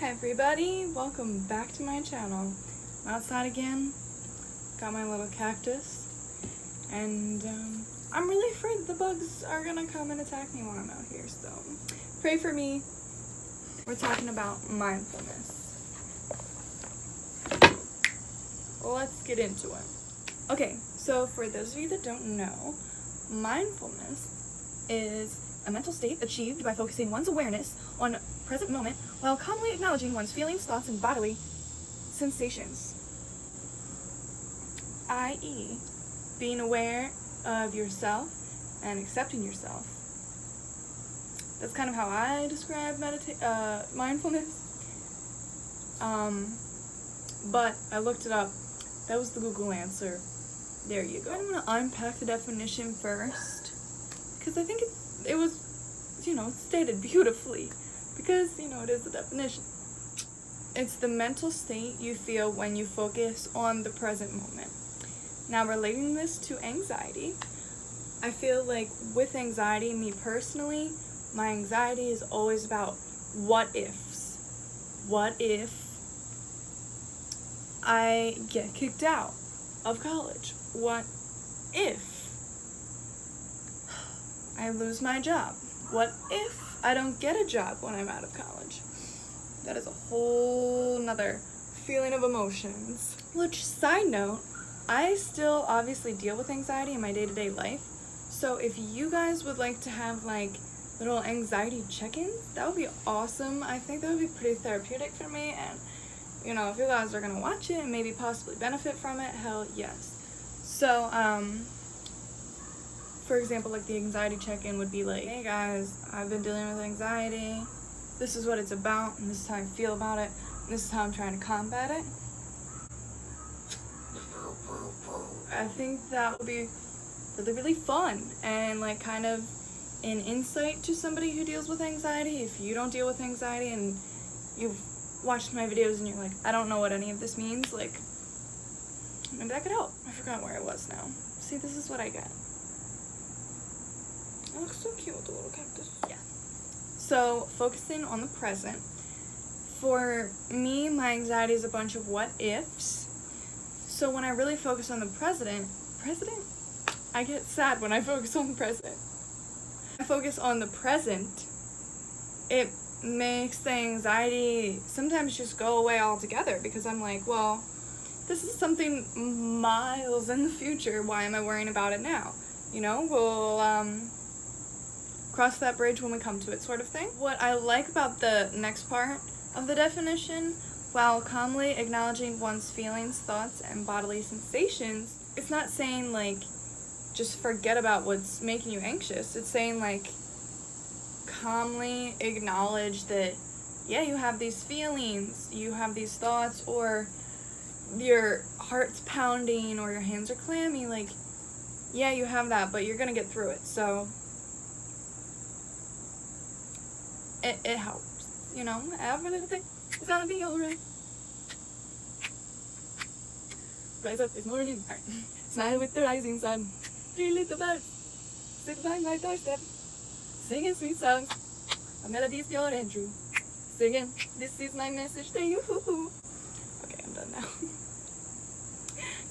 Hi everybody, welcome back to my channel. I'm outside again, got my little cactus, and I'm really afraid the bugs are gonna come and attack me while I'm out here, so pray for me. We're talking about mindfulness. Let's get into it. Okay, so for those of you that don't know, mindfulness is a mental state achieved by focusing one's awareness on present moment while calmly acknowledging one's feelings, thoughts, and bodily sensations. i.e., being aware of yourself and accepting yourself. That's kind of how I describe mindfulness. But I looked it up. That was the Google answer. There you go. I'm going to unpack the definition first, because I think it was, stated beautifully, because, it is a definition. It's the mental state you feel when you focus on the present moment. Now, relating this to anxiety, I feel like with anxiety, me personally, my anxiety is always about what ifs. What if I get kicked out of college? What if I lose my job? What if I don't get a job when I'm out of college? That is a whole nother feeling of emotions. Which, side note, I still obviously deal with anxiety in my day-to-day life. So if you guys would like to have little anxiety check-ins, that would be awesome. I think that would be pretty therapeutic for me, and if you guys are gonna watch it and maybe possibly benefit from it, hell yes. So, for example, the anxiety check-in would be hey guys, I've been dealing with anxiety. This is what it's about, and this is how I feel about it, and this is how I'm trying to combat it. I think that would be really, really fun, and kind of an insight to somebody who deals with anxiety. If you don't deal with anxiety and you've watched my videos and you're I don't know what any of this means, maybe that could help. I forgot where I was now. See, this is what I get. It looks so cute with the little cactus. Yeah. So, focusing on the present. For me, my anxiety is a bunch of what ifs. So when I really focus on the present, I get sad when I focus on the present. I focus on the present, it makes the anxiety sometimes just go away altogether, because I'm well, this is something miles in the future. Why am I worrying about it now? We'll cross that bridge when we come to it, sort of thing. What I like about the next part of the definition, while calmly acknowledging one's feelings, thoughts, and bodily sensations, it's not saying just forget about what's making you anxious. It's saying calmly acknowledge that, yeah, you have these feelings, you have these thoughts, or your heart's pounding, or your hands are clammy. Yeah, you have that, but you're gonna get through it. So it helps, everything is gonna be alright. Rise up this morning, smile with the rising sun. 3 little birds sit by my doorstep, singing sweet songs, a melodies pure and true, singing, this is my message to you. Okay, I'm done now.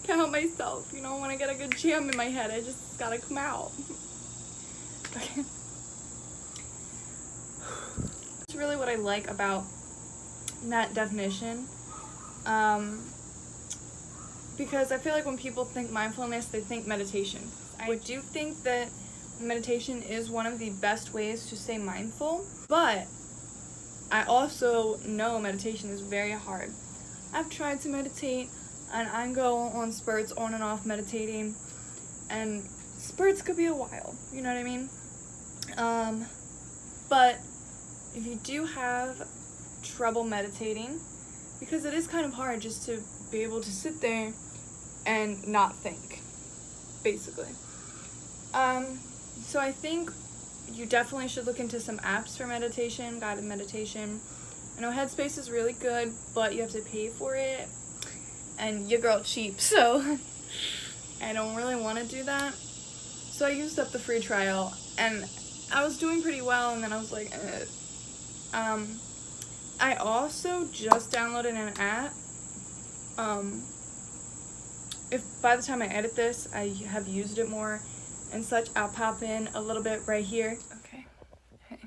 Can't help myself, when I get a good jam in my head, I just gotta come out. Okay. That's really what I like about that definition. Because I feel when people think mindfulness, they think meditation. I do think that meditation is one of the best ways to stay mindful, but I also know meditation is very hard. I've tried to meditate, and I go on spurts on and off meditating, and spurts could be a while, you know what I mean? But if you do have trouble meditating, because it is kind of hard just to be able to sit there and not think, basically. So I think you definitely should look into some apps for meditation, guided meditation. I know Headspace is really good, but you have to pay for it, and your girl cheap, so I don't really want to do that. So I used up the free trial, and I was doing pretty well, and then I was I also just downloaded an app. If by the time I edit this, I have used it more and such, I'll pop in a little bit right here. Okay. Hey.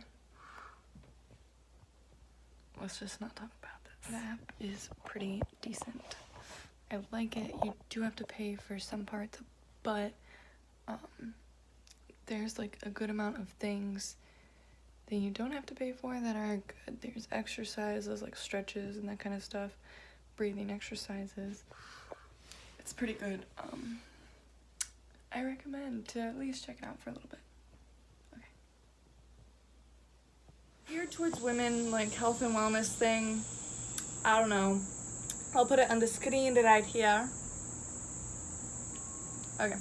Let's just not talk about this. The app is pretty decent. I like it. You do have to pay for some parts, but there's like a good amount of things that you don't have to pay for that are good. There's exercises like stretches and that kind of stuff, breathing exercises. It's pretty good. I recommend to at least check it out for a little bit. Okay. Geared towards women, like health and wellness thing. I don't know. I'll put it on the screen right here. Okay.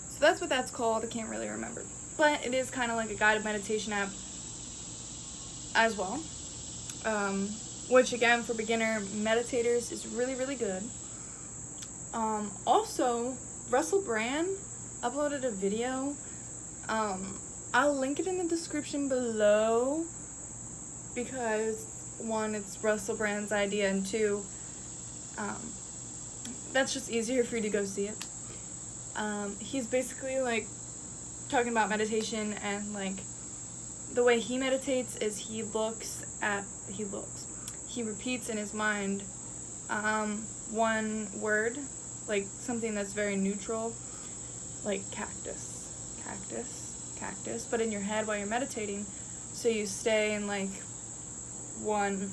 So that's what that's called. I can't really remember. But it is kind of like a guided meditation app as well. Which again, for beginner meditators is really, really good. Also, Russell Brand uploaded a video. I'll link it in the description below because one, it's Russell Brand's idea, and two, that's just easier for you to go see it. He's basically like talking about meditation, and like the way he meditates is he repeats in his mind one word, like something that's very neutral, like cactus, but in your head while you're meditating, so you stay in like one,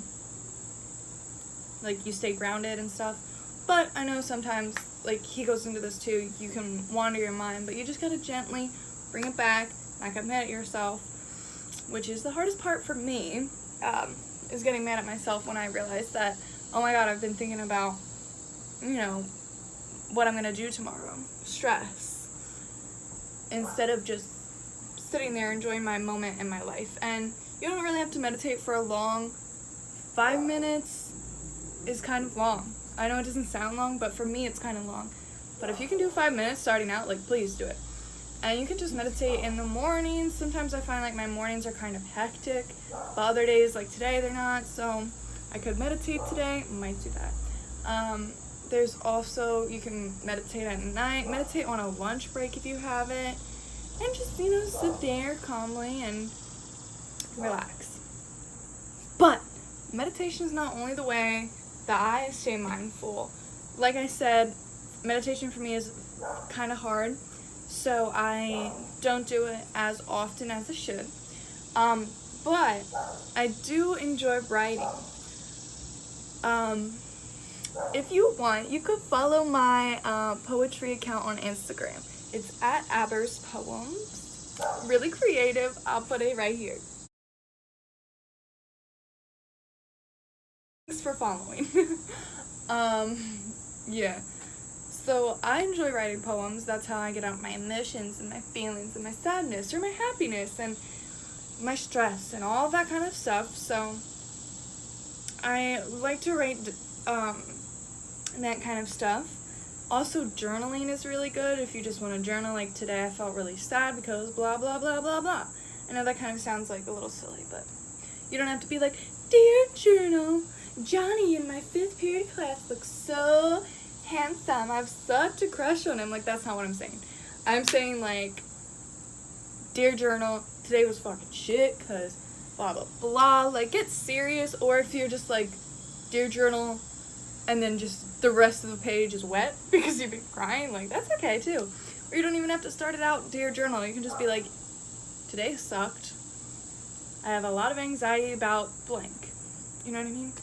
like you stay grounded and stuff. But I know sometimes, like he goes into this too, you can wander your mind, but you just gotta gently bring it back, not get mad at yourself, which is the hardest part for me, is getting mad at myself when I realize that, oh my god, I've been thinking about, you know, what I'm gonna do tomorrow, stress, instead of just sitting there enjoying my moment in my life. And you don't really have to meditate for a long, 5 minutes is kind of long. I know it doesn't sound long, but for me it's kind of long. But if you can do 5 minutes starting out, like, please do it. And you can just meditate in the mornings. Sometimes I find like my mornings are kind of hectic, but other days, like today, they're not, so I could meditate today, might do that. There's also, you can meditate at night, meditate on a lunch break if you have it, and just, you know, sit there calmly and relax. But meditation is not only the way that I stay mindful. Like I said, meditation for me is kind of hard, so I don't do it as often as I should. But I do enjoy writing. If you want, you could follow my poetry account on Instagram. It's at Aber's Poems. Really creative. I'll put it right here. Thanks for following. Yeah. So I enjoy writing poems. That's how I get out my emotions and my feelings and my sadness or my happiness and my stress and all that kind of stuff. So I like to write that kind of stuff. Also, journaling is really good if you just want to journal. Like today I felt really sad because blah blah blah blah blah. I know that kind of sounds like a little silly, but you don't have to be like, dear journal, Johnny in my 5th period class looks so handsome, I have such a crush on him. Like, that's not what I'm saying. I'm saying like, dear journal, today was fucking shit because blah blah blah. Like, get serious. Or if you're just like, dear journal, and then just the rest of the page is wet because you've been crying, like, that's okay too. Or you don't even have to start it out, dear journal. You can just be like, today sucked, I have a lot of anxiety about blank, you know what I mean?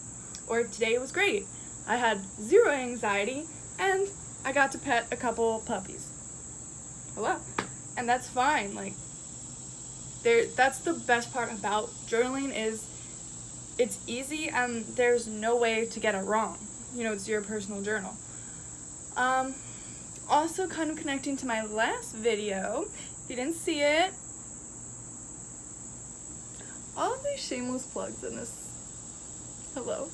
Or today was great, I had 0 anxiety and I got to pet a couple puppies. Hello. And that's fine. Like, that's the best part about journaling, is it's easy and there's no way to get it wrong. You know, it's your personal journal. Also, kind of connecting to my last video, if you didn't see it, all of these shameless plugs in this. Hello.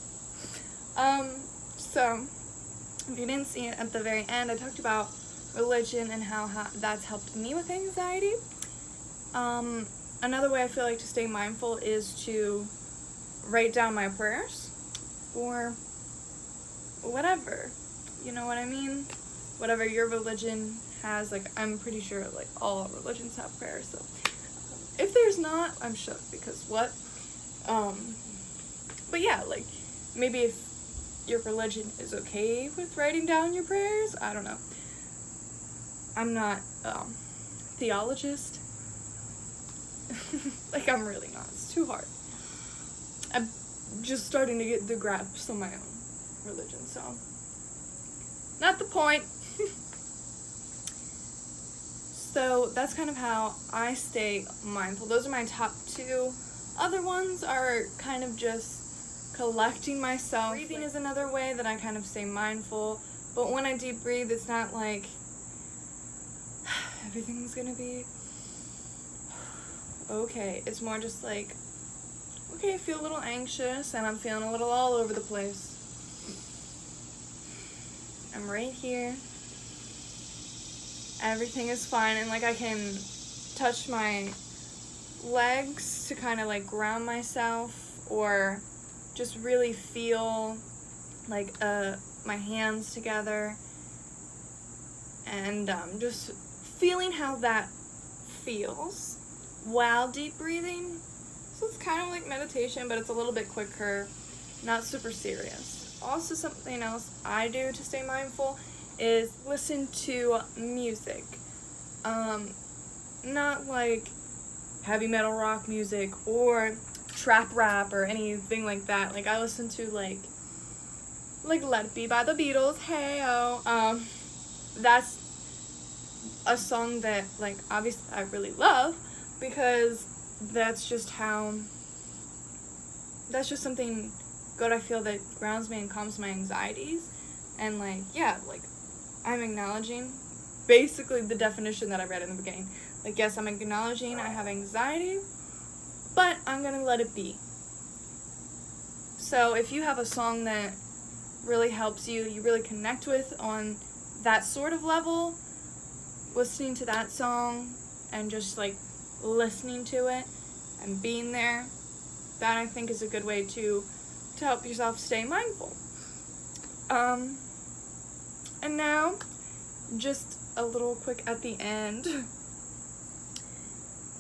So, if you didn't see it, at the very end, I talked about religion and how that's helped me with anxiety. Another way I feel like to stay mindful is to write down my prayers or whatever. You know what I mean? Whatever your religion has, like, I'm pretty sure, like, all religions have prayers, so if there's not, I'm shook, because what? But yeah, like, maybe if your religion is okay with writing down your prayers, I don't know. I'm not, theologist. Like, I'm really not. It's too hard. I'm just starting to get the grasp of my own religion, so not the point. So that's kind of how I stay mindful. Those are my top 2. Other ones are kind of just collecting myself. Breathing is another way that I kind of stay mindful, but when I deep breathe, it's not like everything's gonna be okay. It's more just like, okay, I feel a little anxious and I'm feeling a little all over the place. I'm right here. Everything is fine, and like I can touch my legs to kind of like ground myself, or just really feel like my hands together, and just feeling how that feels while deep breathing. So it's kind of like meditation, but it's a little bit quicker, not super serious. Also, something else I do to stay mindful is listen to music. Not like heavy metal rock music or trap rap or anything like that. Like, I listen to like Let It Be by the Beatles. Hey-oh. That's a song that, like, obviously I really love, because that's just something good I feel that grounds me and calms my anxieties. And like, yeah, like, I'm acknowledging basically the definition that I read in the beginning. Like, yes, I'm acknowledging I have anxiety, but I'm gonna let it be. So if you have a song that really helps you, you really connect with on that sort of level, listening to that song and just like listening to it and being there, that I think is a good way to help yourself stay mindful. And now, just a little quick at the end,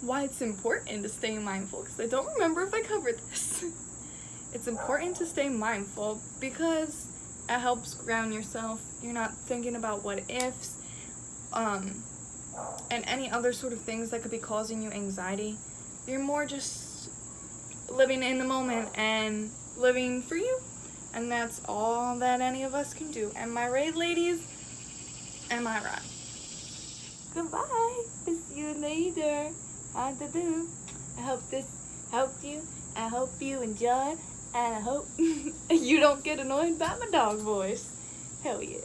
why it's important to stay mindful, because I don't remember if I covered this. It's important to stay mindful because it helps ground yourself. You're not thinking about what ifs, and any other sort of things that could be causing you anxiety. You're more just living in the moment and living for you. And that's all that any of us can do. Am I right, ladies? Am I right? Goodbye. See you later. I hope this helped you. I hope you enjoyed. And I hope you don't get annoyed by my dog voice. Hell yeah.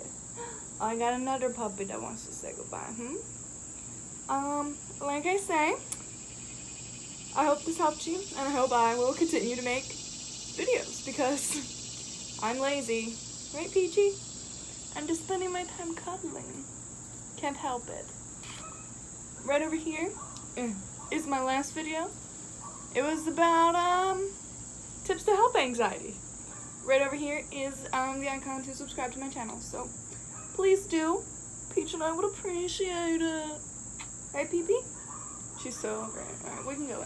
I got another puppy that wants to say goodbye. Like I say, I hope this helped you. And I hope I will continue to make videos, because I'm lazy, right, Peachy? I'm just spending my time cuddling. Can't help it. Right over here is my last video. It was about tips to help anxiety. Right over here is the icon to subscribe to my channel. So please do. Peach and I would appreciate it. Right, Pee-Pee? She's so great. Alright, we can go.